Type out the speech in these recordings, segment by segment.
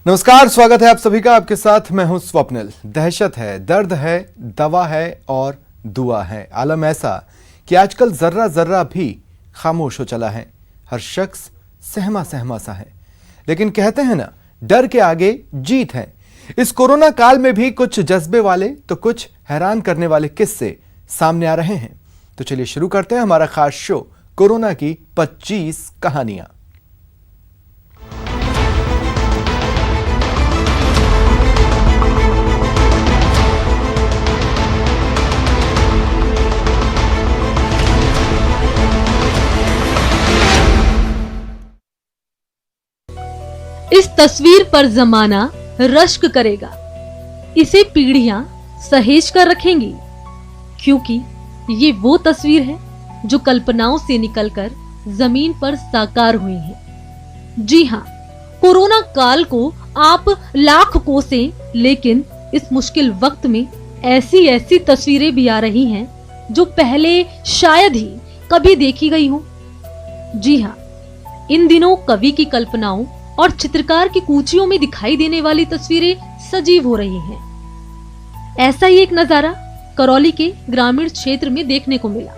नमस्कार, स्वागत है आप सभी का। आपके साथ मैं हूं स्वप्निल। दहशत है, दर्द है, दवा है और दुआ है। आलम ऐसा कि आजकल जर्रा जर्रा भी खामोश हो चला है। हर शख्स सहमा सहमा सा है। लेकिन कहते हैं ना, डर के आगे जीत है। इस कोरोना काल में भी कुछ जज्बे वाले तो कुछ हैरान करने वाले किस्से सामने आ रहे हैं। तो चलिए शुरू करते हैं हमारा खास शो, कोरोना की 25 कहानियां। इस तस्वीर पर जमाना रश्क करेगा। इसे पीढ़ियां सहेज कर रखेंगी, क्योंकि ये वो तस्वीर है जो कल्पनाओं से निकलकर जमीन पर साकार हुई है। जी हाँ, कोरोना काल को आप लाख कोसें, लेकिन इस मुश्किल वक्त में ऐसी ऐसी तस्वीरें भी आ रही हैं जो पहले शायद ही कभी देखी गई हो। जी हाँ, इन दिनों कवि की कल्पनाओं और चित्रकार की कूचियों में दिखाई देने वाली तस्वीरें सजीव हो रही हैं। ऐसा ही एक नजारा करौली के ग्रामीण क्षेत्र में देखने को मिला,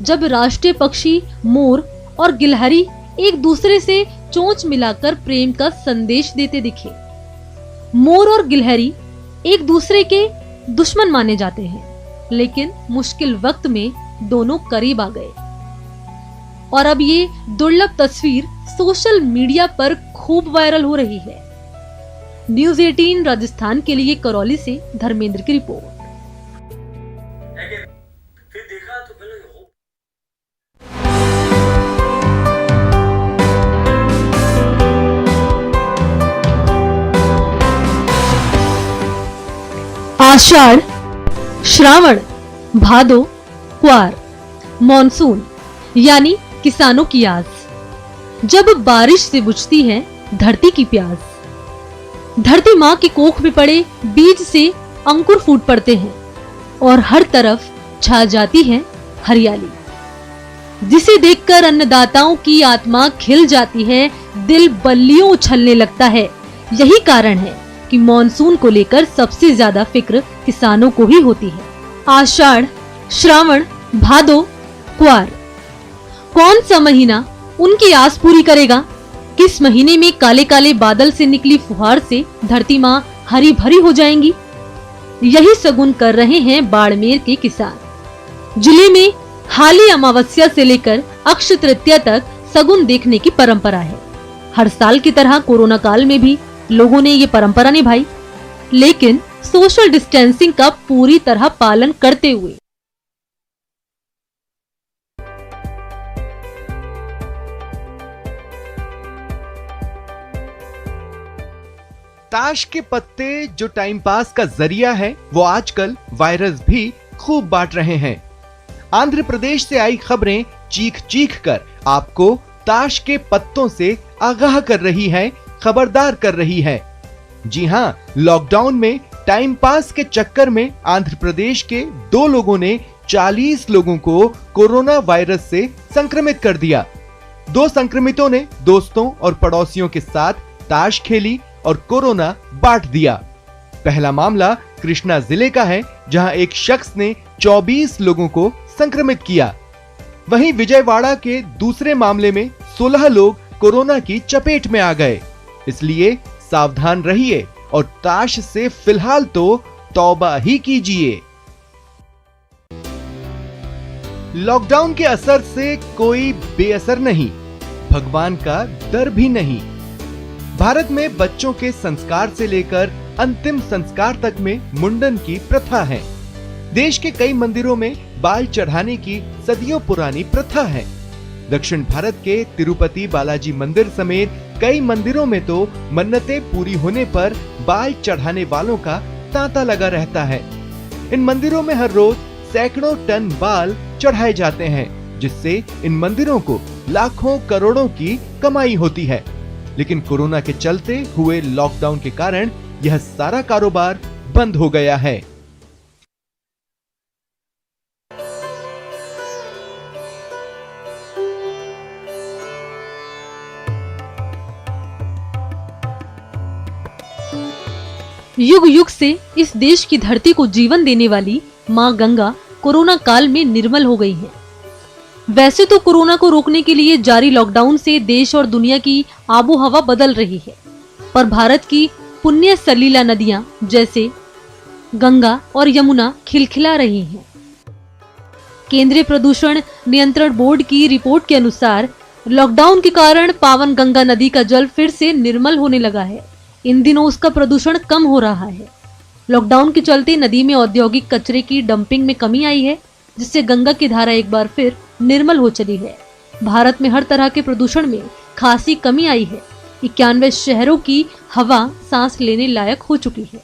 जब राष्ट्रीय पक्षी मोर और गिलहरी एक दूसरे से चोंच मिलाकर प्रेम का संदेश देते दिखे। मोर और गिलहरी एक दूसरे के दुश्मन माने जाते हैं, लेकिन मुश्किल वक्त में दोनों करीब आ गए। और अब ये दुर्लभ तस्वीर सोशल मीडिया पर खूब वायरल हो रही है। न्यूज़ 18 राजस्थान के लिए करौली से धर्मेंद्र की रिपोर्ट। फिर देखा तो आषाढ़, श्रावण, भादो, क्वार, मॉनसून यानी किसानों की आस। जब बारिश से बुझती है धरती की प्यास, धरती माँ की कोख में पड़े बीज से अंकुर फूट पड़ते हैं और हर तरफ छा जाती है हरियाली, जिसे देखकर अन्नदाताओं की आत्मा खिल जाती है, दिल बल्लियों उछलने लगता है। यही कारण है कि मॉनसून को लेकर सबसे ज्यादा फिक्र किसानों को ही होती है। आषाढ़, श्रावण, भादो, क्वार, कौन सा महीना उनकी आस पूरी करेगा? किस महीने में काले काले बादल से निकली फुहार से धरती माँ हरी भरी हो जाएंगी? यही शगुन कर रहे हैं बाड़मेर के किसान। जिले में हाली अमावस्या से लेकर अक्षय तृतीया तक शगुन देखने की परंपरा है। हर साल की तरह कोरोना काल में भी लोगों ने ये परंपरा निभाई, लेकिन सोशल डिस्टेंसिंग का पूरी तरह पालन करते हुए। ताश के पत्ते जो टाइम पास का जरिया है, वो आजकल वायरस भी खूब बांट रहे हैं। आंध्र प्रदेश से आई खबरें चीख चीख कर आपको ताश के पत्तों से आगाह कर रही है, खबरदार कर रही है। जी हां, लॉकडाउन में टाइम पास के चक्कर में आंध्र प्रदेश के 2 लोगों ने 40 लोगों को कोरोना वायरस से संक्रमित कर दिया। 2 संक्रमितों ने दोस्तों और पड़ोसियों के साथ ताश खेली और कोरोना बांट दिया। पहला मामला कृष्णा जिले का है, जहां एक शख्स ने 24 लोगों को संक्रमित किया। वहीं विजयवाड़ा के दूसरे मामले में 16 लोग कोरोना की चपेट में आ गए। इसलिए सावधान रहिए और ताश से फिलहाल तो तौबा ही कीजिए। लॉकडाउन के असर से कोई बेअसर नहीं, भगवान का डर भी नहीं। भारत में बच्चों के संस्कार से लेकर अंतिम संस्कार तक में मुंडन की प्रथा है। देश के कई मंदिरों में बाल चढ़ाने की सदियों पुरानी प्रथा है। दक्षिण भारत के तिरुपति बालाजी मंदिर समेत कई मंदिरों में तो मन्नतें पूरी होने पर बाल चढ़ाने वालों का तांता लगा रहता है। इन मंदिरों में हर रोज सैकड़ों टन बाल चढ़ाए जाते हैं, जिससे इन मंदिरों को लाखों करोड़ों की कमाई होती है। लेकिन कोरोना के चलते हुए लॉकडाउन के कारण यह सारा कारोबार बंद हो गया है। युग युग से इस देश की धरती को जीवन देने वाली माँ गंगा कोरोना काल में निर्मल हो गई हैं। वैसे तो कोरोना को रोकने के लिए जारी लॉकडाउन से देश और दुनिया की आबोहवा बदल रही है, पर भारत की पुण्य सलीला नदियां जैसे गंगा और यमुना खिलखिला रही हैं। केंद्रीय प्रदूषण नियंत्रण बोर्ड की रिपोर्ट के अनुसार लॉकडाउन के कारण पावन गंगा नदी का जल फिर से निर्मल होने लगा है। इन दिनों उसका प्रदूषण कम हो रहा है। लॉकडाउन के चलते नदी में औद्योगिक कचरे की डंपिंग में कमी आई है, जिससे गंगा की धारा एक बार फिर निर्मल हो चली है। भारत में हर तरह के प्रदूषण में खासी कमी आई है। 91 शहरों की हवा सांस लेने लायक हो चुकी है।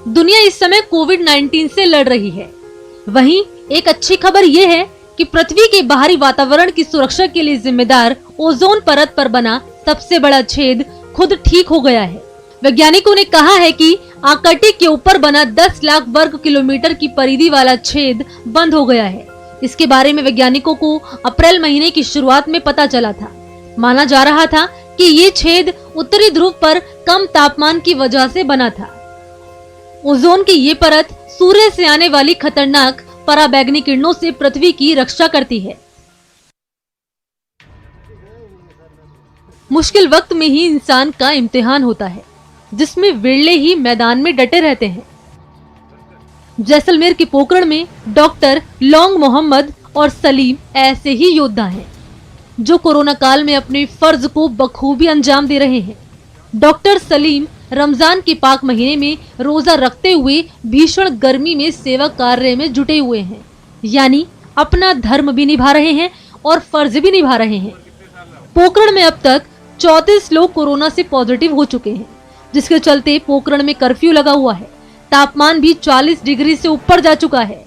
दुनिया इस समय कोविड-19 से लड़ रही है। वहीं एक अच्छी खबर यह है कि पृथ्वी के बाहरी वातावरण की सुरक्षा के लिए जिम्मेदार ओजोन परत पर बना सबसे बड़ा छेद खुद ठीक हो गया है। वैज्ञानिकों ने कहा है कि आर्कटिक के ऊपर बना 10 लाख वर्ग किलोमीटर की परिधि वाला छेद बंद हो गया है। इसके बारे में वैज्ञानिकों को अप्रैल महीने की शुरुआत में पता चला था। माना जा रहा था कि ये छेद उत्तरी ध्रुव पर कम तापमान की वजह से बना था। ओजोन की ये परत सूर्य से आने वाली खतरनाक पराबैंगनी किरणों से पृथ्वी की रक्षा करती है। मुश्किल वक्त में ही इंसान का इम्तिहान होता है, जिसमें विरले ही मैदान में डटे रहते हैं। जैसलमेर के पोखरण में डॉक्टर लौंग मोहम्मद और सलीम ऐसे ही योद्धा हैं, जो कोरोना काल में अपने फर्ज को बखूबी अंजाम दे रहे हैं। डॉक्टर सलीम रमजान के पाक महीने में रोजा रखते हुए भीषण गर्मी में सेवा कार्य में जुटे हुए हैं, यानी अपना धर्म भी निभा रहे हैं और फर्ज भी निभा रहे हैं। पोखरण में अब तक 34 लोग कोरोना से पॉजिटिव हो चुके हैं, जिसके चलते पोखरण में कर्फ्यू लगा हुआ है। तापमान भी 40 डिग्री से ऊपर जा चुका है।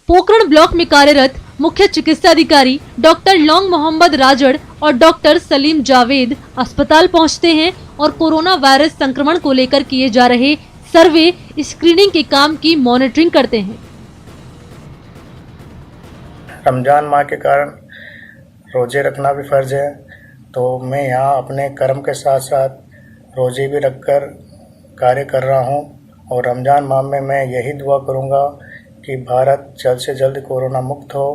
पोखरण ब्लॉक में कार्यरत मुख्य चिकित्सा अधिकारी डॉक्टर लौंग मोहम्मद राजड़ और डॉक्टर सलीम जावेद अस्पताल पहुंचते हैं और कोरोना वायरस संक्रमण को लेकर किए जा रहे सर्वे स्क्रीनिंग के काम की मॉनिटरिंग करते हैं। रमजान माह के कारण रोजे रखना भी फर्ज है, तो मैं यहाँ अपने कर्म के साथ साथ रोजे भी रखकर कार्य कर रहा हूँ। और रमजान माह में मैं यही दुआ करूँगा कि भारत जल्द से जल्द कोरोना मुक्त हो।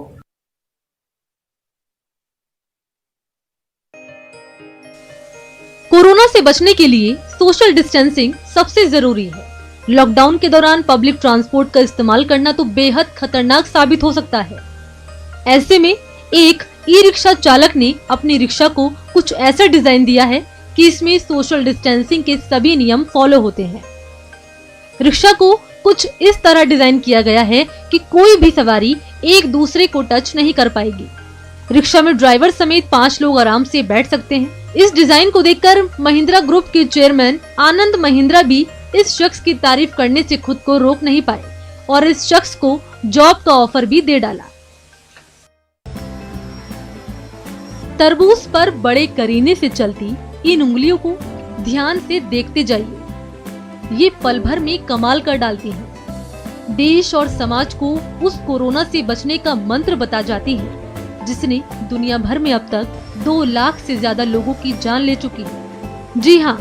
कोरोना से बचने के लिए सोशल डिस्टेंसिंग सबसे जरूरी है। लॉकडाउन के दौरान पब्लिक ट्रांसपोर्ट का इस्तेमाल करना तो बेहद खतरनाक साबित हो सकता है। ऐसे में एक ई रिक्शा चालक ने अपनी रिक्शा को कुछ ऐसा डिजाइन दिया है कि इसमें सोशल डिस्टेंसिंग के सभी नियम फॉलो होते हैं। रिक्शा को कुछ इस तरह डिजाइन किया गया है कि कोई भी सवारी एक दूसरे को टच नहीं कर पाएगी। रिक्शा में ड्राइवर समेत 5 लोग आराम से बैठ सकते हैं। इस डिजाइन को देखकर महिंद्रा ग्रुप के चेयरमैन आनंद महिंद्रा भी इस शख्स की तारीफ करने से खुद को रोक नहीं पाए और इस शख्स को जॉब का ऑफर भी दे डाला। तरबूज पर बड़े करीने से चलती इन उंगलियों को ध्यान से देखते जाइए। ये पल भर में कमाल कर डालती हैं। देश और समाज को उस कोरोना से बचने का मंत्र बता जाती हैं, जिसने दुनिया भर में अब तक 2 लाख से ज्यादा लोगों की जान ले चुकी है। जी हाँ,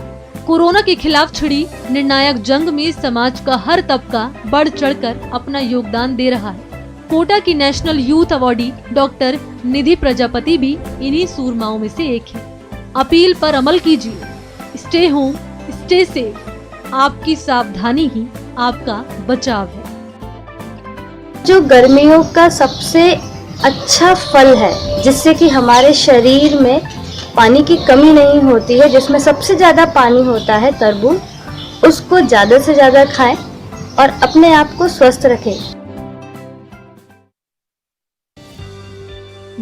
कोरोना के खिलाफ छिड़ी निर्णायक जंग में समाज का हर तबका बढ़ चढ़कर अपना योगदान दे रहा है। कोटा की नेशनल यूथ अवार्डी डॉक्टर निधि प्रजापति भी इन्हीं सूरमाओं में से एक है। अपील पर अमल कीजिए, स्टे होम, स्टे सेफ। आपकी सावधानी ही आपका बचाव है। जो गर्मियों का सबसे अच्छा फल है, जिससे कि हमारे शरीर में पानी की कमी नहीं होती है, जिसमें सबसे ज़्यादा पानी होता है तरबूज, उसको ज़्यादा से ज़्यादा खाएं और अपने आप को स्वस्थ रखें।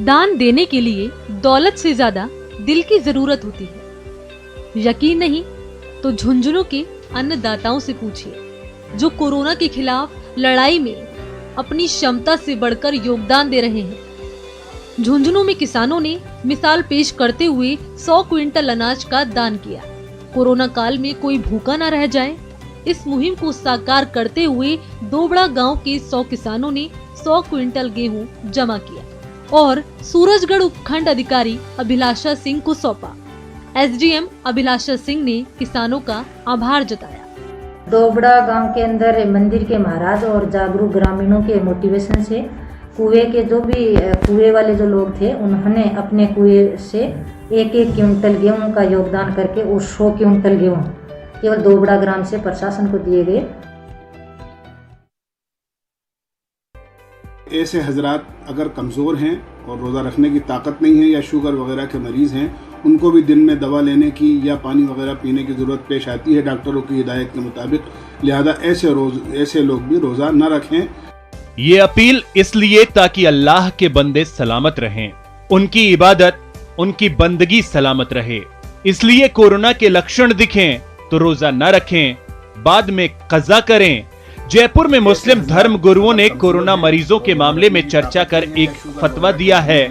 दान देने के लिए दौलत से ज्यादा दिल की जरूरत होती है। यकीन नहीं तो झुंझुनू के अन्नदाताओं से पूछिए, जो कोरोना के खिलाफ लड़ाई में अपनी क्षमता से बढ़कर योगदान दे रहे हैं। झुंझुनू में किसानों ने मिसाल पेश करते हुए 100 क्विंटल अनाज का दान किया। कोरोना काल में कोई भूखा न रह जाए, इस मुहिम को साकार करते हुए दोबड़ा गांव के 100 किसानों ने 100 क्विंटल गेहूं जमा किया और सूरजगढ़ उपखंड अधिकारी अभिलाषा सिंह को सौंपा। एसडीएम अभिलाषा सिंह ने किसानों का आभार जताया। दोबड़ा गांव के अंदर मंदिर के महाराज और जागरूक ग्रामीणों के मोटिवेशन से कुएं के जो भी कुएं वाले जो लोग थे उन्होंने अपने कुएं से 1-1 क्विंटल गेहूं का योगदान करके और 100 क्विंटल गेहूं केवल दोबड़ा ग्राम से प्रशासन को दिए गए। ऐसे हजरात अगर कमज़ोर हैं और रोज़ा रखने की ताकत नहीं है या शुगर वगैरह के मरीज़ हैं, उनको भी दिन में दवा लेने की या पानी वगैरह पीने की ज़रूरत पेश आती है डॉक्टरों की हिदायत के मुताबिक। लिहाजा ऐसे लोग भी रोज़ा न रखें। ये अपील इसलिए ताकि अल्लाह के बंदे सलामत रहें, उनकी इबादत, उनकी बंदगी सलामत रहे। इसलिए कोरोना के लक्षण दिखें तो रोजा न रखें, बाद में कज़ा करें। जयपुर में मुस्लिम धर्म गुरुओं ने कोरोना मरीजों के मामले में चर्चा कर एक फतवा दिया है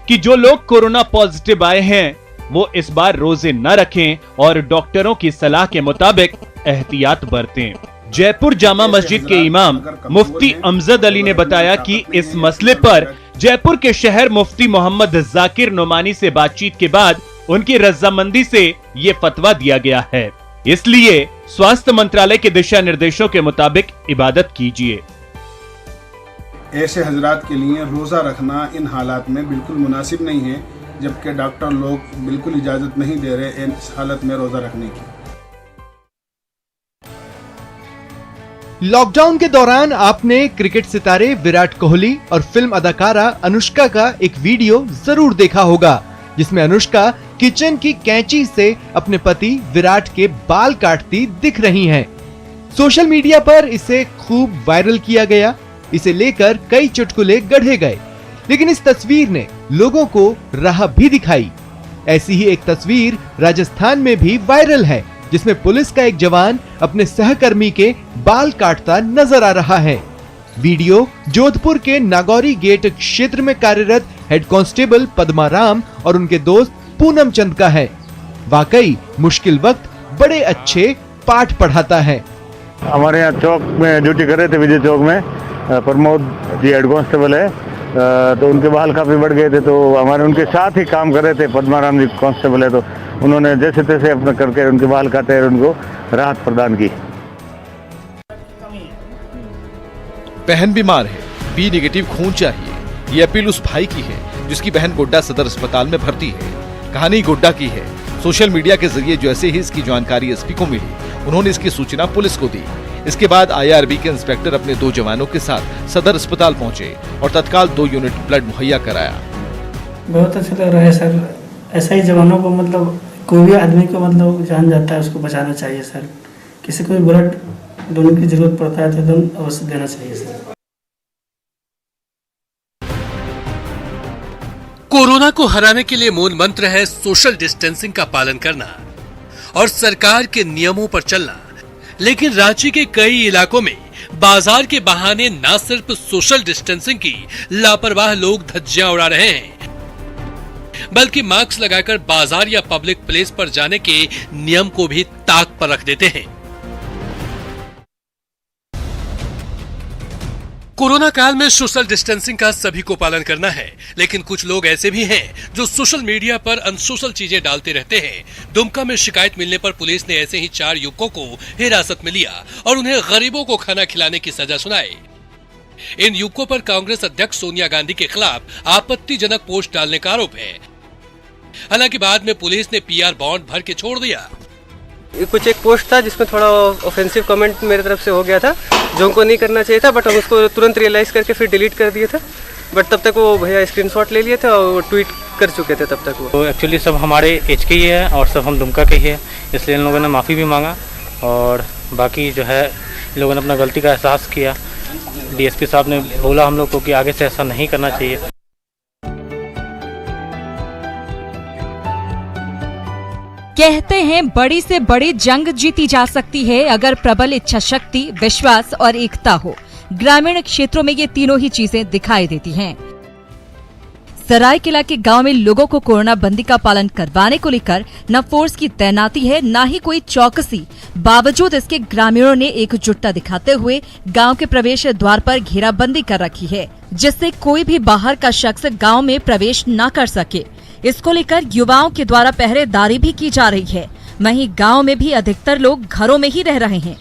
कि जो लोग कोरोना पॉजिटिव आए हैं वो इस बार रोजे न रखें और डॉक्टरों की सलाह के मुताबिक एहतियात बरतें। जयपुर जामा मस्जिद के इमाम मुफ्ती अमजद अली ने बताया कि इस मसले पर जयपुर के शहर मुफ्ती मोहम्मद जाकिर नोमानी से बातचीत के बाद उनकी रजामंदी से ये फतवा दिया गया है। इसलिए स्वास्थ्य मंत्रालय के दिशा निर्देशों के मुताबिक इबादत कीजिए। ऐसे हजरात के लिए रोज़ा रखना इन हालात में बिल्कुल मुनासिब नहीं है, जबकि डॉक्टर लोग बिल्कुल इजाज़त नहीं दे रहे इस हालत में रोज़ा रखने की। लॉकडाउन के दौरान आपने क्रिकेट सितारे विराट कोहली और फिल्म अदाकारा अनुष्का का एक वीडियो जरूर देखा होगा, जिसमें अनुष्का किचन की कैंची से अपने पति विराट के बाल काटती दिख रही हैं। सोशल मीडिया पर इसे खूब वायरल किया गया। इसे लेकर कई चुटकुले गढ़े गए, लेकिन इस तस्वीर ने लोगों को राह भी दिखाई। ऐसी ही एक तस्वीर राजस्थान में भी वायरल है, जिसमें पुलिस का एक जवान अपने सहकर्मी के बाल काटता नजर आ रहा है। वीडियो जोधपुर के नागौरी गेट क्षेत्र में कार्यरत हेड कांस्टेबल पद्माराम और उनके दोस्त पूनम चंद का है। वाकई मुश्किल वक्त बड़े अच्छे पाठ पढ़ाता है। हमारे यहाँ चौक में ड्यूटी कर रहे थे, विजय चौक में प्रमोद जी हेड कांस्टेबल है, तो उनके बाल काफी बढ़ गए थे, तो हमारे उनके साथ ही काम कर रहे थे। पद्माराम जी कांस्टेबल है, तो उन्होंने जैसे तैसे अपना करके उनके बाल काटे और उनको राहत प्रदान की। बहन बीमार है, बी नेगेटिव खून चाहिए। ये अपील उस भाई की है जिसकी बहन गोड्डा सदर अस्पताल में भर्ती है। कहानी गोड्डा की है। सोशल मीडिया के जरिए जैसे ही इसकी जानकारी एसपी को मिली, उन्होंने इसकी सूचना पुलिस को दी। इसके बाद आईआरबी के इंस्पेक्टर अपने 2 जवानों के साथ सदर अस्पताल पहुंचे और तत्काल 2 यूनिट ब्लड मुहैया कराया। बहुत अच्छा लग रहा है सर। ऐसा ही जवानों को मतलब कोई भी आदमी को मतलब जान जाता है उसको बचाना चाहिए सर। किसी को भी ब्लड डोनेट की जरूरत पड़ता है तो अवश्य देना चाहिए सर। कोरोना को हराने के लिए मूल मंत्र है सोशल डिस्टेंसिंग का पालन करना और सरकार के नियमों पर चलना। लेकिन रांची के कई इलाकों में बाजार के बहाने न सिर्फ सोशल डिस्टेंसिंग की लापरवाह लोग धज्जियां उड़ा रहे हैं, बल्कि मास्क लगाकर बाजार या पब्लिक प्लेस पर जाने के नियम को भी ताक पर रख देते हैं। कोरोना काल में सोशल डिस्टेंसिंग का सभी को पालन करना है, लेकिन कुछ लोग ऐसे भी हैं जो सोशल मीडिया पर अनसोशल चीजें डालते रहते हैं। दुमका में शिकायत मिलने पर पुलिस ने ऐसे ही 4 युवकों को हिरासत में लिया और उन्हें गरीबों को खाना खिलाने की सजा सुनाई। इन युवकों पर कांग्रेस अध्यक्ष सोनिया गांधी के खिलाफ आपत्तिजनक पोस्ट डालने का आरोप है। हालांकि बाद में पुलिस ने पीआर बॉन्ड भर के छोड़ दिया। कुछ एक पोस्ट था जिसमें थोड़ा ऑफेंसिव कमेंट मेरी तरफ से हो गया था, जो उनको नहीं करना चाहिए था, बट हम उसको तुरंत रियलाइज करके फिर डिलीट कर दिए थे। बट तब तक वो भैया स्क्रीनशॉट ले लिए थे और ट्वीट कर चुके थे तब तक वो। तो एक्चुअली सब हमारे एज के ही है और सब हम दुमका के ही है, इसलिए इन लोगों ने माफ़ी भी मांगा और बाकी जो है इन लोगों ने अपना गलती का एहसास किया। डीएसपी साहब ने बोला हम लोग को कि आगे से ऐसा नहीं करना चाहिए। कहते हैं बड़ी से बड़ी जंग जीती जा सकती है अगर प्रबल इच्छा शक्ति, विश्वास और एकता हो। ग्रामीण क्षेत्रों में ये तीनों ही चीजें दिखाई देती हैं। सरायकेला के गांव में लोगों को कोरोना बंदी का पालन करवाने को लेकर न फोर्स की तैनाती है, न ही कोई चौकसी। बावजूद इसके ग्रामीणों ने एकजुटता दिखाते हुए गांव के प्रवेश द्वार पर घेराबंदी कर रखी है, जिससे कोई भी बाहर का शख्स गांव में प्रवेश न कर सके। इसको लेकर युवाओं के द्वारा पहरेदारी भी की जा रही है। वहीं गांव में भी अधिकतर लोग घरों में ही रह रहे हैं।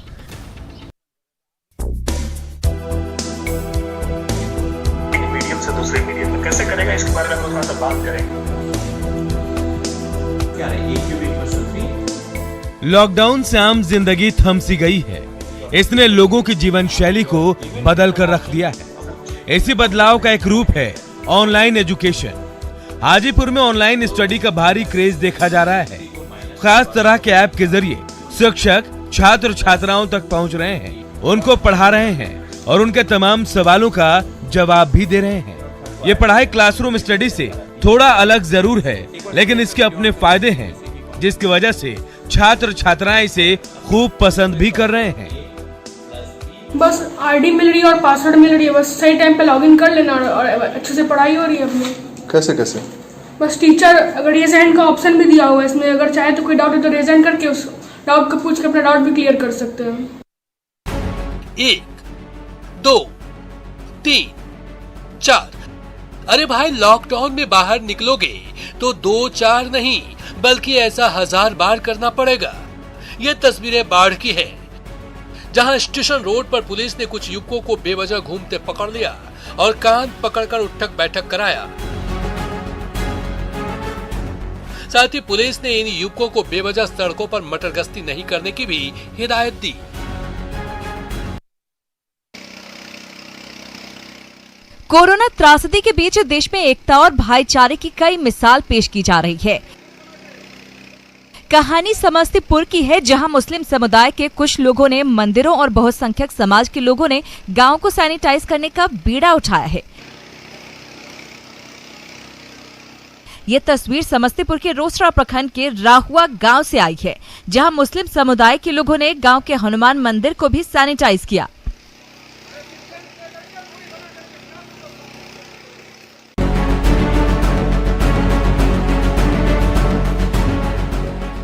मीडियम से दूसरे मीडियम में कैसे करेगा, इसके बारे में थोड़ा सा बात करेंगे। क्या लॉकडाउन से आम जिंदगी थम सी गई है। इसने लोगों की जीवन शैली को बदल कर रख दिया है। इसी बदलाव का एक रूप है ऑनलाइन एजुकेशन। हाजीपुर में ऑनलाइन स्टडी का भारी क्रेज देखा जा रहा है। खास तरह के ऐप के जरिए शिक्षक छात्र छात्राओं तक पहुंच रहे हैं, उनको पढ़ा रहे हैं और उनके तमाम सवालों का जवाब भी दे रहे हैं। ये पढ़ाई क्लासरूम स्टडी से थोड़ा अलग जरूर है, लेकिन इसके अपने फायदे हैं, जिसकी वजह से छात्र छात्राएं इसे खूब पसंद भी कर रहे हैं। बस आईडी मिल रही है और पासवर्ड मिल रही है, बस सही टाइम पे लॉगिन कर लेना और अच्छे से पढ़ाई हो रही है अपनी। कैसे कैसे? बस टीचर अगर रेज हैंड का ऑप्शन भी दिया हुआ है इसमें, अगर चाहे तो कोई डाउट है तो रेज हैंड करके उस डाउट को पूछ के अपना डाउट भी क्लियर कर सकते हैं। 1, 2, 3, 4। अरे भाई, लॉकडाउन में बाहर निकलोगे तो 2, 4 नहीं बल्कि ऐसा 1000 बार करना पड़ेगा। ये तस्वीरें बाढ़ की है, जहां स्टेशन रोड पर पुलिस ने कुछ युवकों को बेवजह घूमते पकड़ लिया और कान पकड़कर उठक बैठक कराया। साथ ही पुलिस ने इन युवकों को बेवजह सड़कों पर मटर गश्ती नहीं करने की भी हिदायत दी। कोरोना त्रासदी के बीच देश में एकता और भाईचारे की कई मिसाल पेश की जा रही है। कहानी समस्तीपुर की है, जहां मुस्लिम समुदाय के कुछ लोगों ने मंदिरों और बहुसंख्यक समाज के लोगों ने गांव को सैनिटाइज करने का बीड़ा उठाया है। ये तस्वीर समस्तीपुर के रोसड़ा प्रखंड के राहुआ गांव से आई है, जहां मुस्लिम समुदाय के लोगों ने गांव के हनुमान मंदिर को भी सैनिटाइज किया।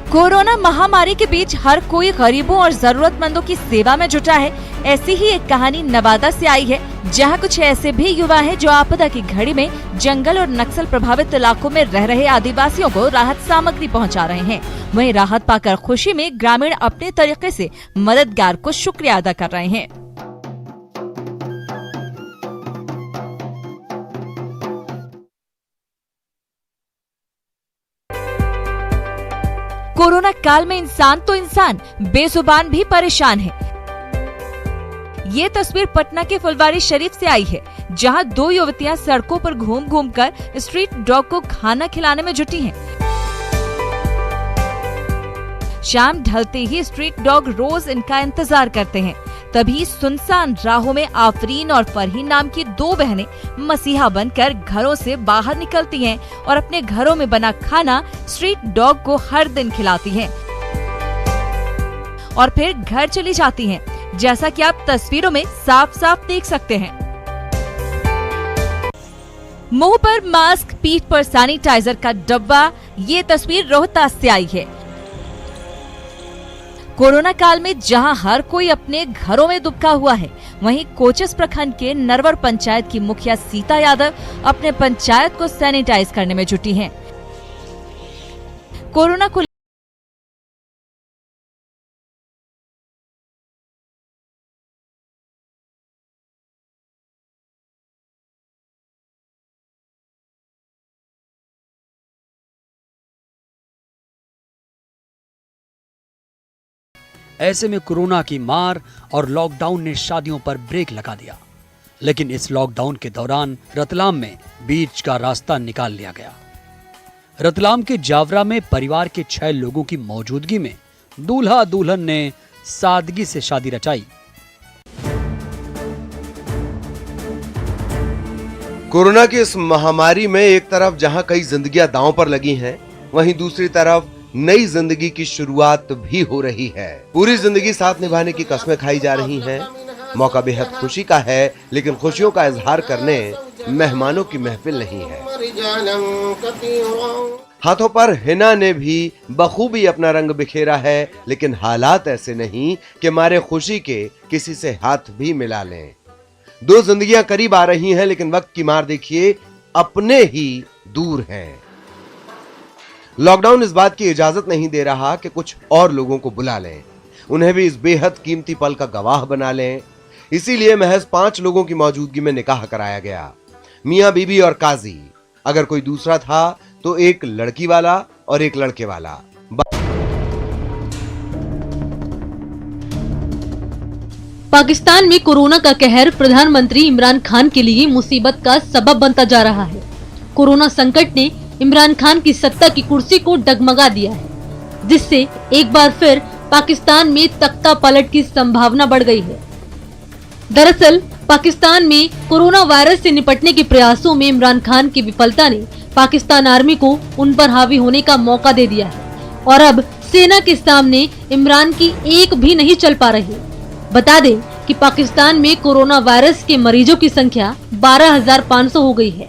कोरोना महामारी के बीच हर कोई गरीबों और जरूरतमंदों की सेवा में जुटा है। ऐसी ही एक कहानी नवादा से आई है, जहां कुछ ऐसे भी युवा हैं जो आपदा की घड़ी में जंगल और नक्सल प्रभावित इलाकों में रह रहे आदिवासियों को राहत सामग्री पहुंचा रहे हैं। वहीं राहत पाकर खुशी में ग्रामीण अपने तरीके से मददगार को शुक्रिया अदा कर रहे हैं। कोरोना काल में इंसान तो इंसान, बेजुबान भी परेशान है। ये तस्वीर पटना के फुलवारी शरीफ से आई है, जहां 2 युवतियां सड़कों पर घूम घूम कर स्ट्रीट डॉग को खाना खिलाने में जुटी हैं। शाम ढलते ही स्ट्रीट डॉग रोज इनका इंतजार करते हैं। तभी सुनसान राहों में आफरीन और फरहीन नाम की 2 बहनें मसीहा बनकर घरों से बाहर निकलती हैं और अपने घरों में बना खाना स्ट्रीट डॉग को हर दिन खिलाती हैं और फिर घर चली जाती हैं, जैसा कि आप तस्वीरों में साफ साफ देख सकते हैं। मुंह पर मास्क, पीठ पर सैनिटाइजर का डब्बा। ये तस्वीर रोहतास से आई है। कोरोना काल में जहां हर कोई अपने घरों में दुबका हुआ है, वहीं कोचस प्रखंड के नरवर पंचायत की मुखिया सीता यादव अपने पंचायत को सैनिटाइज करने में जुटी हैं। कोरोना को ऐसे में कोरोना की मार और लॉकडाउन ने शादियों पर ब्रेक लगा दिया। लेकिन इस लॉकडाउन के दौरान रतलाम में बीच का रास्ता निकाल लिया गया। रतलाम के जावरा में परिवार के 6 लोगों की मौजूदगी में दूल्हा दुल्हन ने सादगी से शादी रचाई। कोरोना की इस महामारी में एक तरफ जहां कई जिंदगियां दांव पर लगी हैं, वहीं दूसरी तरफ नई जिंदगी की शुरुआत भी हो रही है। पूरी जिंदगी साथ निभाने की कस्में खाई जा रही हैं। मौका बेहद खुशी का है, लेकिन खुशियों का इजहार करने मेहमानों की महफिल नहीं है। हाथों पर हिना ने भी बखूबी अपना रंग बिखेरा है, लेकिन हालात ऐसे नहीं कि मारे खुशी के किसी से हाथ भी मिला लें। 2 जिंदगियां करीब आ रही हैं, लेकिन वक्त की मार देखिए अपने ही दूर है। लॉकडाउन इस बात की इजाजत नहीं दे रहा कि कुछ और लोगों को बुला लें, उन्हें भी इस बेहद कीमती पल का गवाह बना लें। इसीलिए महज 5 लोगों की मौजूदगी में निकाह कराया गया, मियां बीबी और काजी। अगर कोई दूसरा था तो एक लड़की वाला और एक लड़के वाला। पाकिस्तान में कोरोना का कहर प्रधानमंत्री इमरान खान के लिए मुसीबत का सबब बनता जा रहा है। कोरोना संकट ने इमरान खान की सत्ता की कुर्सी को डगमगा दिया है, जिससे एक बार फिर पाकिस्तान में तख्ता पलट की संभावना बढ़ गई है। दरअसल पाकिस्तान में कोरोना वायरस से निपटने के प्रयासों में इमरान खान की विफलता ने पाकिस्तान आर्मी को उन पर हावी होने का मौका दे दिया है और अब सेना के सामने इमरान की एक भी नहीं चल पा रही। बता दें कि पाकिस्तान में कोरोना वायरस के मरीजों की संख्या 12,500 हो गई है।